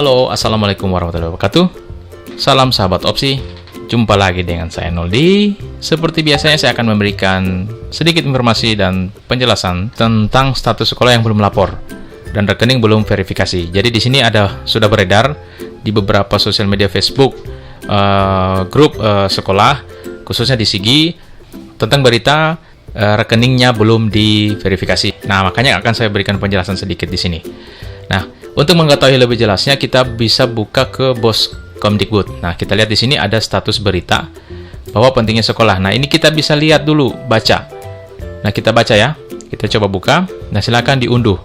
Halo, Assalamualaikum warahmatullahi wabarakatuh. Salam sahabat opsi. Jumpa lagi dengan saya Noldi. Seperti biasanya saya akan memberikan sedikit informasi dan penjelasan tentang status sekolah yang belum lapor dan rekening belum verifikasi. Jadi di sini sudah beredar di beberapa sosial media Facebook, grup sekolah, khususnya di Sigi, tentang berita rekeningnya belum diverifikasi. Nah, makanya akan saya berikan penjelasan sedikit di sini. Nah, untuk mengetahui lebih jelasnya, kita bisa buka ke Boskemdikbud. Nah, kita lihat di sini ada status berita bahwa pentingnya sekolah. Nah, ini kita bisa lihat dulu, baca. Nah, kita baca ya. Kita coba buka. Nah, silakan diunduh.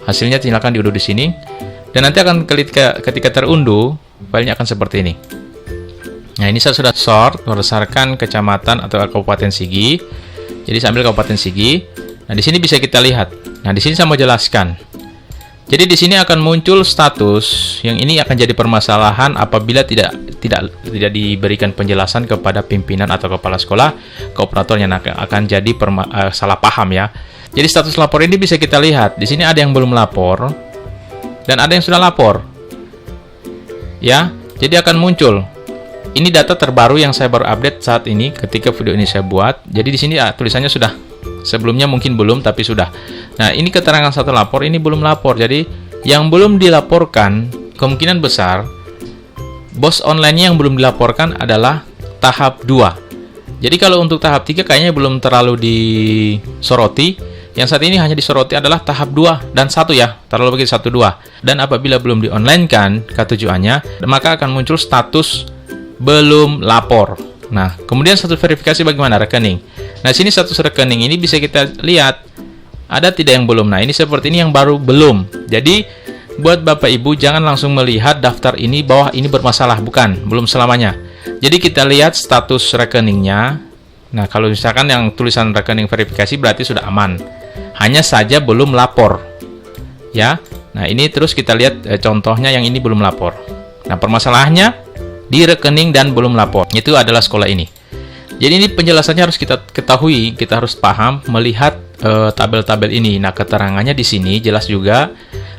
Hasilnya silakan diunduh di sini. Dan nanti akan ketika terunduh, filenya akan seperti ini. Nah, ini saya sudah sort berdasarkan kecamatan atau kabupaten Sigi. Jadi, saya ambil kabupaten Sigi. Nah, di sini bisa kita lihat. Nah, di sini saya mau jelaskan. Jadi di sini akan muncul status yang ini akan jadi permasalahan apabila tidak diberikan penjelasan kepada pimpinan atau kepala sekolah, kooperator yang akan jadi salah paham ya. Jadi status lapor ini bisa kita lihat. Di sini ada yang belum lapor dan ada yang sudah lapor. Ya, jadi akan muncul. Ini data terbaru yang saya baru update saat ini ketika video ini saya buat. Jadi di sini tulisannya sudah. Sebelumnya mungkin belum, tapi sudah. Nah, ini keterangan satu lapor, ini belum lapor. Jadi, yang belum dilaporkan, kemungkinan besar, bos online yang belum dilaporkan adalah tahap 2. Jadi, kalau untuk tahap 3 kayaknya belum terlalu disoroti. Yang saat ini hanya disoroti adalah tahap 2 dan 1 ya. Terlalu begitu 1, 2. Dan apabila belum di-online-kan K7A-nya, maka akan muncul status belum lapor. Nah, kemudian status verifikasi bagaimana? Rekening. Nah, sini status rekening ini bisa kita lihat ada tidak yang belum. Nah, ini seperti ini yang baru belum. Jadi, buat Bapak Ibu jangan langsung melihat daftar ini bahwa ini bermasalah, bukan, belum selamanya. Jadi kita lihat status rekeningnya. Nah, kalau misalkan yang tulisan rekening verifikasi berarti sudah aman. Hanya saja belum lapor. Ya. Nah, ini terus kita lihat contohnya yang ini belum lapor. Nah, permasalahannya di rekening dan belum lapor. Itu adalah sekolah ini. Jadi ini penjelasannya harus kita ketahui, kita harus paham melihat tabel-tabel ini. Nah, keterangannya di sini jelas juga.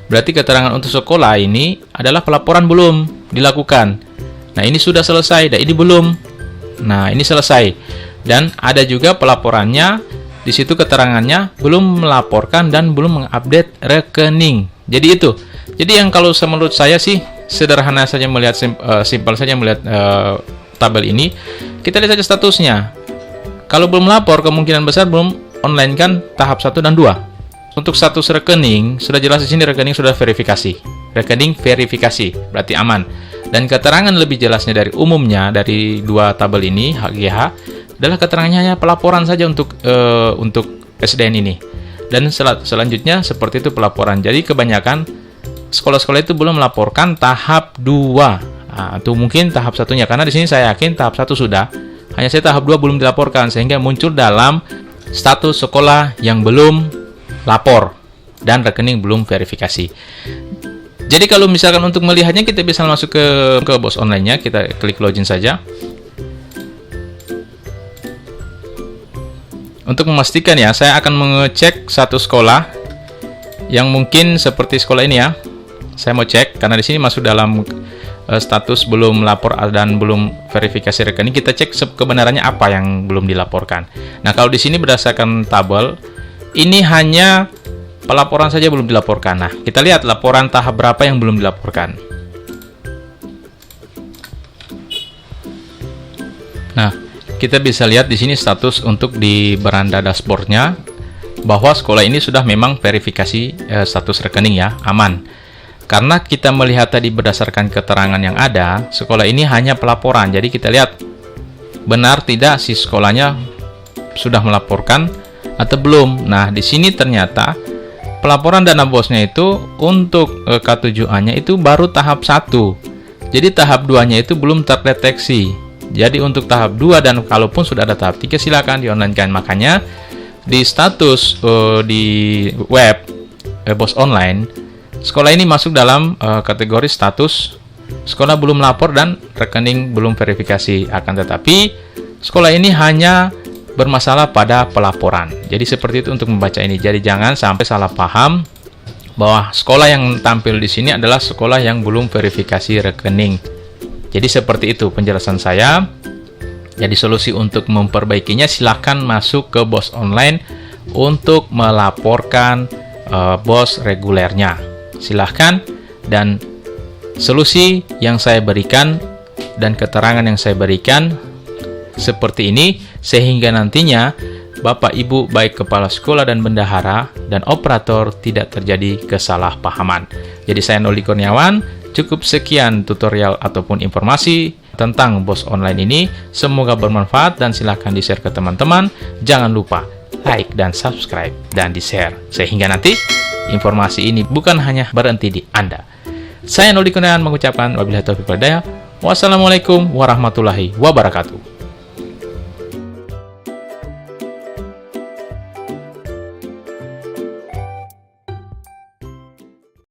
Berarti keterangan untuk sekolah ini adalah pelaporan belum dilakukan. Nah, ini sudah selesai dan ini belum. Nah, ini selesai. Dan ada juga pelaporannya di situ keterangannya belum melaporkan dan belum mengupdate rekening. Jadi itu. Jadi yang kalau menurut saya sih sederhana saja melihat simpel saja melihat tabel ini, kita lihat saja statusnya. Kalau belum lapor, kemungkinan besar belum online kan tahap 1 dan 2. Untuk status rekening sudah jelas di sini, rekening sudah verifikasi. Rekening verifikasi berarti aman. Dan keterangan lebih jelasnya dari umumnya dari dua tabel ini HGH adalah keterangannya hanya pelaporan saja untuk SDN ini. Dan selanjutnya seperti itu pelaporan. Jadi kebanyakan sekolah-sekolah itu belum melaporkan tahap 2. Nah, itu mungkin tahap satunya. Karena di sini saya yakin tahap 1 sudah. Hanya saya tahap 2 belum dilaporkan. Sehingga muncul dalam status sekolah yang belum lapor. Dan rekening belum verifikasi. Jadi kalau misalkan untuk melihatnya, kita bisa masuk ke BOS online-nya. Kita klik login saja. Untuk memastikan ya, saya akan mengecek satu sekolah yang mungkin seperti sekolah ini ya. Saya mau cek karena di sini masuk dalam status belum lapor dan belum verifikasi rekening. Kita cek kebenarannya apa yang belum dilaporkan. Nah, kalau di sini berdasarkan tabel ini hanya pelaporan saja belum dilaporkan. Nah, kita lihat laporan tahap berapa yang belum dilaporkan. Nah, kita bisa lihat di sini status untuk di beranda dashboardnya bahwa sekolah ini sudah memang verifikasi status rekening ya, aman. Karena kita melihat tadi berdasarkan keterangan yang ada, sekolah ini hanya pelaporan. Jadi kita lihat benar tidak si sekolahnya sudah melaporkan atau belum. Nah, di sini ternyata pelaporan dana bosnya itu untuk K7A-nya itu baru tahap 1. Jadi tahap 2-nya itu belum terdeteksi. Jadi untuk tahap 2 dan kalaupun sudah ada tahap 3 silakan di-online-kan. Makanya di status di web BOS online, sekolah ini masuk dalam kategori status sekolah belum lapor dan rekening belum verifikasi. Akan tetapi sekolah ini hanya bermasalah pada pelaporan. Jadi seperti itu untuk membaca ini. Jadi jangan sampai salah paham bahwa sekolah yang tampil di sini adalah sekolah yang belum verifikasi rekening. Jadi seperti itu penjelasan saya. Jadi solusi untuk memperbaikinya, silahkan masuk ke BOS Online untuk melaporkan BOS regulernya. Silahkan, dan solusi yang saya berikan dan keterangan yang saya berikan seperti ini, sehingga nantinya Bapak Ibu baik kepala sekolah dan bendahara dan operator tidak terjadi kesalahpahaman. Jadi saya Noldi Kurniawan, cukup sekian tutorial ataupun informasi tentang BOS Online ini. Semoga bermanfaat dan silahkan di-share ke teman-teman. Jangan lupa like dan subscribe dan di-share, sehingga nanti informasi ini bukan hanya berhenti di Anda. Saya Noldi Kurniawan mengucapkan wabillahi taufiq wal hidayah. Wassalamualaikum warahmatullahi wabarakatuh.